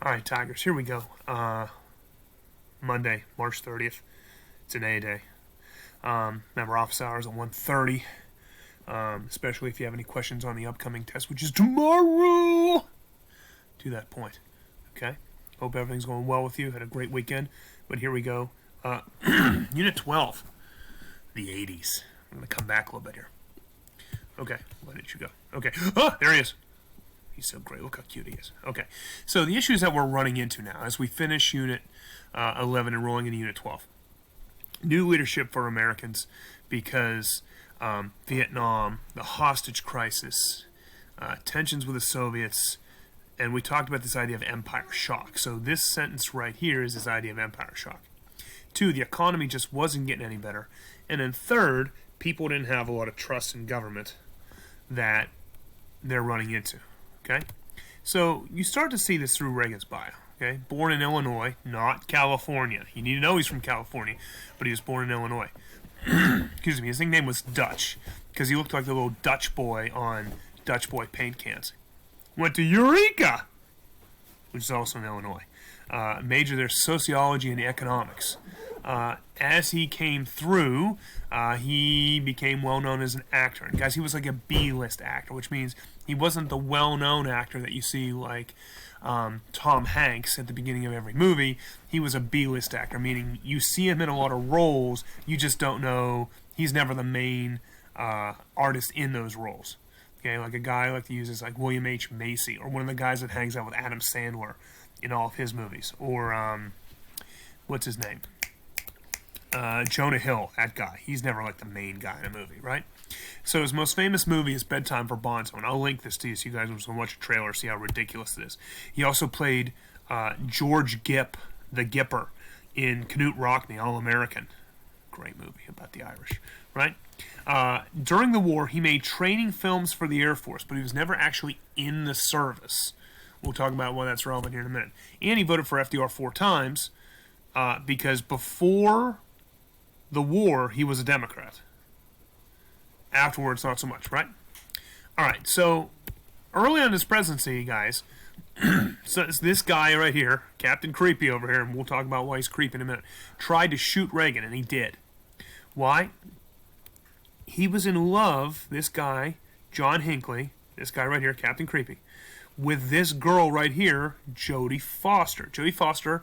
All right, Tigers, here we go. Monday, March 30th. It's an A day. Remember, office hours at 1:30, especially if you have any questions on the upcoming test, which is tomorrow. To that point, okay? Hope everything's going well with you. Had a great weekend, but here we go. Unit 12, the 80s. I'm going to come back a little bit here. Okay, where did you go? Okay, there he is. He's so great. Look how cute he is. Okay, so the issues that we're running into now as we finish Unit 11 and rolling into Unit 12. New leadership for Americans because Vietnam, the hostage crisis, tensions with the Soviets, and we talked about this idea of empire shock. So this sentence right here is this idea of empire shock. 2, the economy just wasn't getting any better. And then 3rd, people didn't have a lot of trust in government that they're running into. Okay? So you start to see this through Reagan's bio. Okay? Born in Illinois, not California. You need to know he's from California, but he was born in Illinois. Excuse me. His nickname was Dutch because he looked like the little Dutch boy on Dutch Boy paint cans. Went to Eureka, which is also in Illinois. Majored there sociology and economics. As he came through, he became well-known as an actor. And guys, he was like a B-list actor, which means he wasn't the well-known actor that you see like Tom Hanks at the beginning of every movie. He was a B-list actor, meaning you see him in a lot of roles, you just don't know, he's never the main artist in those roles. Okay, like a guy I like to use is like William H. Macy, or one of the guys that hangs out with Adam Sandler in all of his movies. Or, what's his name? Jonah Hill, that guy. He's never like the main guy in a movie, right? So his most famous movie is Bedtime for Bonzo, and I'll link this to you so you guys can watch a trailer, see how ridiculous it is. He also played George Gipp, the Gipper, in Knute Rockne, All-American. Great movie about the Irish, right? During the war, he made training films for the Air Force, but he was never actually in the service. We'll talk about why that's relevant here in a minute. And he voted for FDR 4 times because before the war, he was a Democrat. Afterwards, not so much, right? All right, so early on in his presidency, guys, so it's this guy right here, Captain Creepy over here, and we'll talk about why he's creepy in a minute, tried to shoot Reagan, and he did. Why? He was in love, this guy, John Hinckley, this guy right here, Captain Creepy, with this girl right here, Jodie Foster. Jodie Foster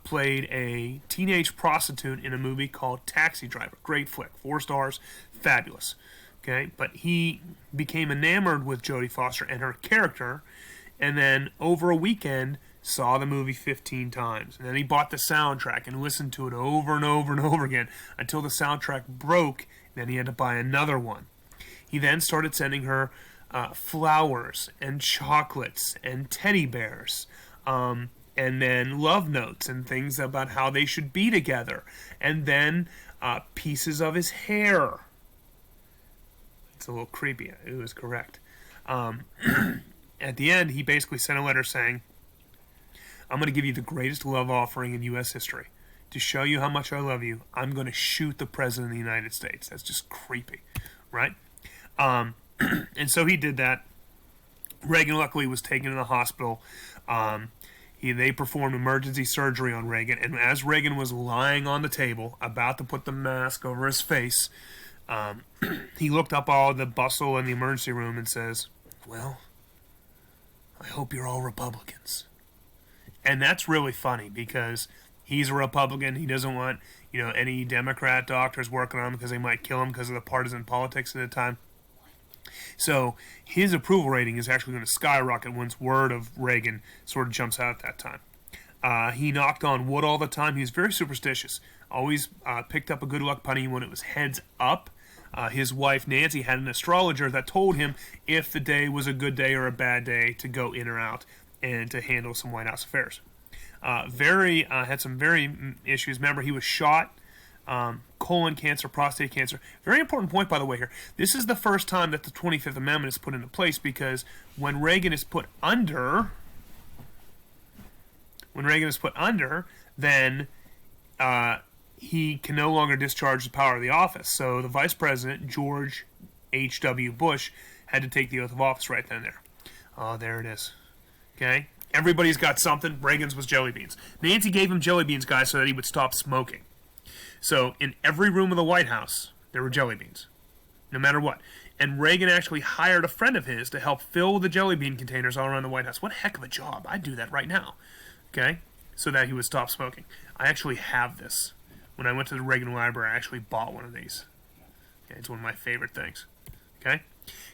played a teenage prostitute in a movie called Taxi Driver. Great flick. 4 stars. Fabulous. Okay, but he became enamored with Jodie Foster and her character, and then over a weekend saw the movie 15 times. And then he bought the soundtrack and listened to it over and over and over again until the soundtrack broke. Then he had to buy another one. He then started sending her flowers and chocolates and teddy bears, and then love notes and things about how they should be together, and then pieces of his hair. It's a little creepy. It was correct. At the end, he basically sent a letter saying, I'm going to give you the greatest love offering in U.S. history. To show you how much I love you, I'm going to shoot the President of the United States. That's just creepy, right? And so he did that. Reagan, luckily, was taken to the hospital. They performed emergency surgery on Reagan, and as Reagan was lying on the table, about to put the mask over his face, he looked up all the bustle in the emergency room and says, well, I hope you're all Republicans. And that's really funny because he's a Republican. He doesn't want, any Democrat doctors working on him because they might kill him because of the partisan politics at the time. So his approval rating is actually going to skyrocket once word of Reagan sort of jumps out at that time. He knocked on wood all the time. He was very superstitious. Always picked up a good luck penny when it was heads up. His wife, Nancy, had an astrologer that told him if the day was a good day or a bad day to go in or out and to handle some White House affairs. Had some very issues. Remember, he was shot. Colon cancer, prostate cancer. Very important point, by the way, here. This is the first time that the 25th Amendment is put into place because when Reagan is put under, then he can no longer discharge the power of the office. So the vice president, George H.W. Bush, had to take the oath of office right then and there. Oh, there it is. Okay? Everybody's got something. Reagan's was jelly beans. Nancy gave him jelly beans, guys, so that he would stop smoking. So in every room of the White House, there were jelly beans, no matter what. And Reagan actually hired a friend of his to help fill the jelly bean containers all around the White House. What a heck of a job. I'd do that right now, okay, so that he would stop smoking. I actually have this. When I went to the Reagan Library, I actually bought one of these. Okay, it's one of my favorite things. Okay?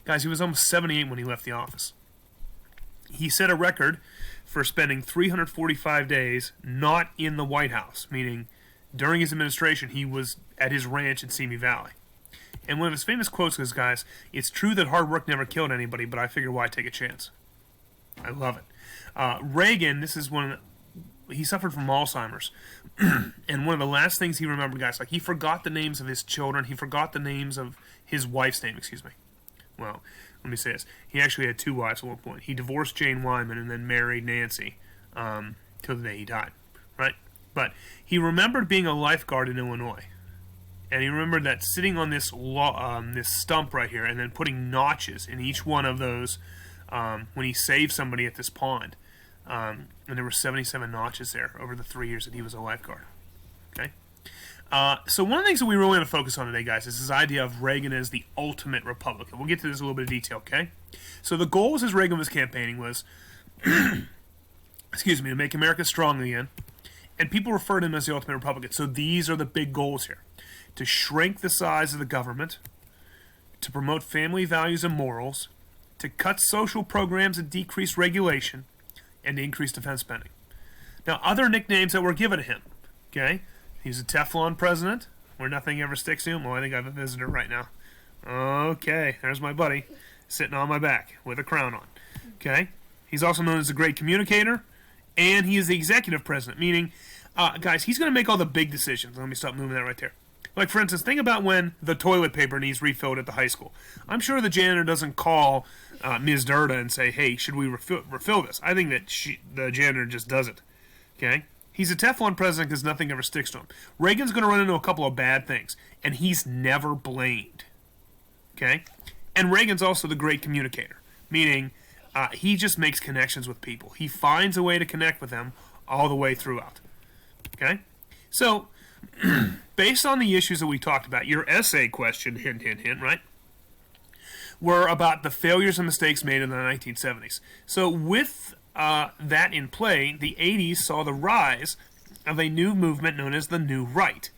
Guys, he was almost 78 when he left the office. He set a record for spending 345 days not in the White House, meaning during his administration he was at his ranch in Simi Valley. And one of his famous quotes is, guys, "It's true that hard work never killed anybody, but I figure why take a chance." I love it. Reagan, this is one of he suffered from Alzheimer's. And one of the last things he remembered, guys, like he forgot the names of his children. He forgot the names of his wife's name, excuse me. Well, let me say this. He actually had 2 wives at one point. He divorced Jane Wyman and then married Nancy till the day he died, right? But he remembered being a lifeguard in Illinois. And he remembered that sitting on this this stump right here and then putting notches in each one of those when he saved somebody at this pond. And there were 77 notches there over the 3 years that he was a lifeguard. Okay? So one of the things that we really want to focus on today, guys, is this idea of Reagan as the ultimate Republican. We'll get to this in a little bit of detail, okay? So the goals as Reagan was campaigning was, excuse me, to make America strong again. And people referred to him as the ultimate Republican. So these are the big goals here. To shrink the size of the government, to promote family values and morals, to cut social programs and decrease regulation, and to increase defense spending. Now, other nicknames that were given to him, okay? He's a Teflon president, where nothing ever sticks to him. Well, I think I have a visitor right now. Okay, there's my buddy, sitting on my back with a crown on, okay? He's also known as the great communicator, and he is the executive president, meaning, guys, he's going to make all the big decisions. Let me stop moving that right there. Like, for instance, think about when the toilet paper needs refilled at the high school. I'm sure the janitor doesn't call Ms. Durda and say, "Hey, should we refill this?" I think that the janitor just does it. Okay? He's a Teflon president because nothing ever sticks to him. Reagan's going to run into a couple of bad things, and he's never blamed. Okay? And Reagan's also the great communicator, meaning he just makes connections with people. He finds a way to connect with them all the way throughout. Okay? So, based on the issues that we talked about, your essay question, hint, hint, hint, right, were about the failures and mistakes made in the 1970s. So with that in play, the 80s saw the rise of a new movement known as the New Right.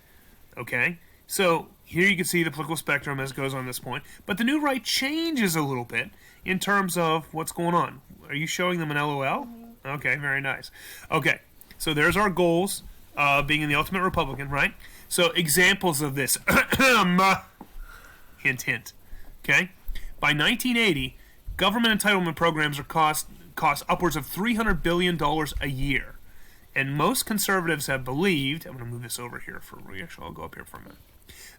Okay? So here you can see the political spectrum as it goes on this point. But the New Right changes a little bit in terms of what's going on. Are you showing them an LOL? Okay, very nice. Okay, so there's our goals. Being the ultimate Republican, right? So examples of this. Hint, hint. Okay? By 1980, government entitlement programs are cost upwards of $300 billion a year. And most conservatives have believed, I'm going to move this over here for reaction, I'll go up here for a minute,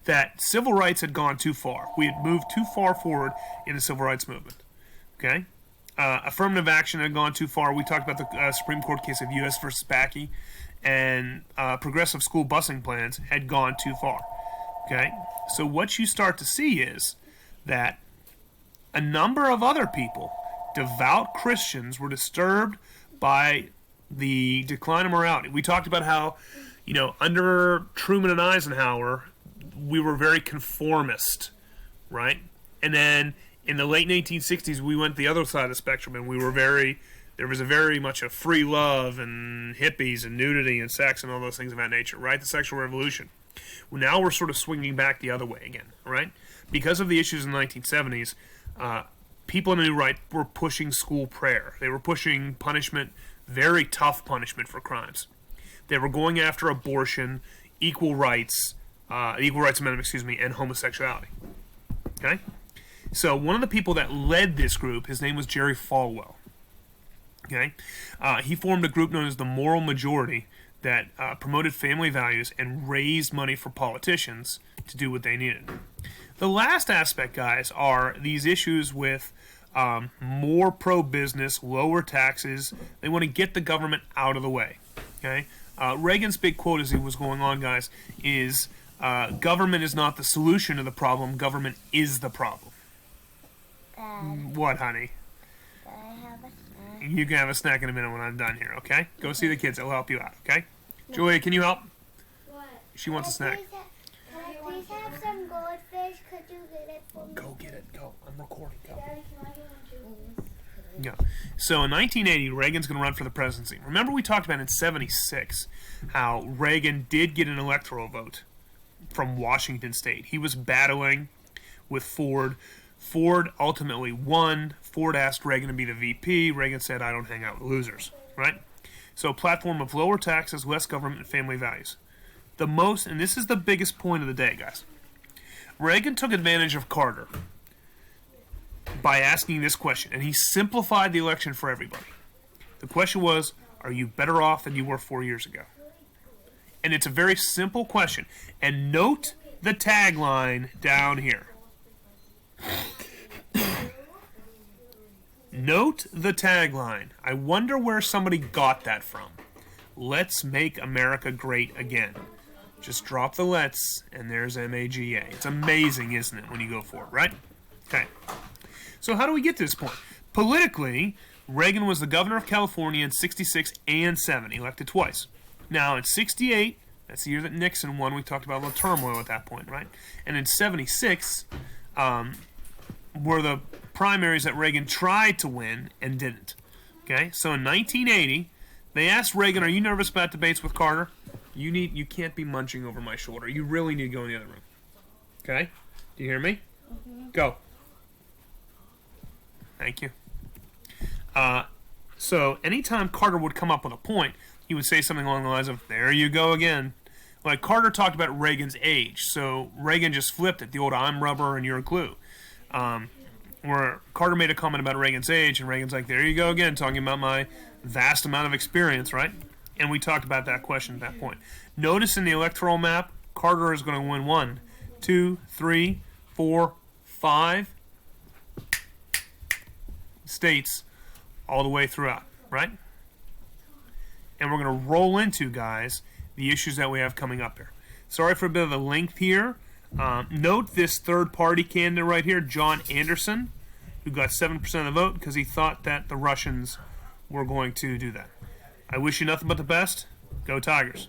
that civil rights had gone too far. We had moved too far forward in the civil rights movement. Okay? Affirmative action had gone too far. We talked about the Supreme Court case of U.S. versus Bakke. And progressive school busing plans had gone too far. Okay? So what you start to see is that a number of other people, devout Christians, were disturbed by the decline of morality. We talked about how, under Truman and Eisenhower, we were very conformist, right? And then in the late 1960s, we went the other side of the spectrum, and there was very much a free love and hippies and nudity and sex and all those things of that nature, right? The sexual revolution. Well, now we're sort of swinging back the other way again, right? Because of the issues in the 1970s, people in the New Right were pushing school prayer. They were pushing punishment, very tough punishment for crimes. They were going after abortion, equal rights amendment, and homosexuality. Okay? So one of the people that led this group, his name was Jerry Falwell. Okay, he formed a group known as the Moral Majority that promoted family values and raised money for politicians to do what they needed. The last aspect, guys, are these issues with more pro-business, lower taxes. They want to get the government out of the way. Okay, Reagan's big quote as he was going on, guys, is government is not the solution to the problem. Government is the problem. Dad, What, honey? I have a snack. You can have a snack in a minute when I'm done here, okay? Go see the kids. It'll help you out, okay? Julia, can you help? What? She wants a snack. Can I please have some goldfish? Could you get it for me? Go get it. Go. I'm recording. Go. Daddy, can I get one too? Yeah. So in 1980, Reagan's going to run for the presidency. Remember we talked about in 76 how Reagan did get an electoral vote from Washington State. He was battling with Ford. Ford ultimately won. Ford asked Reagan to be the VP. Reagan said, I don't hang out with losers, right? So a platform of lower taxes, less government, and family values. The most, and this is the biggest point of the day, guys. Reagan took advantage of Carter by asking this question, and he simplified the election for everybody. The question was, are you better off than you were 4 years ago? And it's a very simple question. And note the tagline down here. Note the tagline. I wonder where somebody got that from. Let's make America great again. Just drop the let's, and there's MAGA. It's amazing, isn't it, when you go for it, right? Okay. So how do we get to this point? Politically, Reagan was the governor of California in 66 and 7, elected twice. Now, in 68, that's the year that Nixon won. We talked about a little turmoil at that point, right? And in 76 were the primaries that Reagan tried to win and didn't. Okay, so in 1980, they asked Reagan, are you nervous about debates with Carter? You can't be munching over my shoulder. You really need to go in the other room. Okay? Do you hear me? Mm-hmm. Go. Thank you. So anytime Carter would come up with a point, he would say something along the lines of, there you go again. Like Carter talked about Reagan's age, so Reagan just flipped it, the old I'm rubber and you're glue. Where Carter made a comment about Reagan's age, and Reagan's like, there you go again, talking about my vast amount of experience, right? And we talked about that question at that point. Notice in the electoral map, Carter is going to win 1, 2, 3, 4, 5 states all the way throughout, right? And we're going to roll into, guys, the issues that we have coming up here. Sorry for a bit of a length here. Note this third-party candidate right here, John Anderson, who got 7% of the vote because he thought that the Russians were going to do that. I wish you nothing but the best. Go Tigers.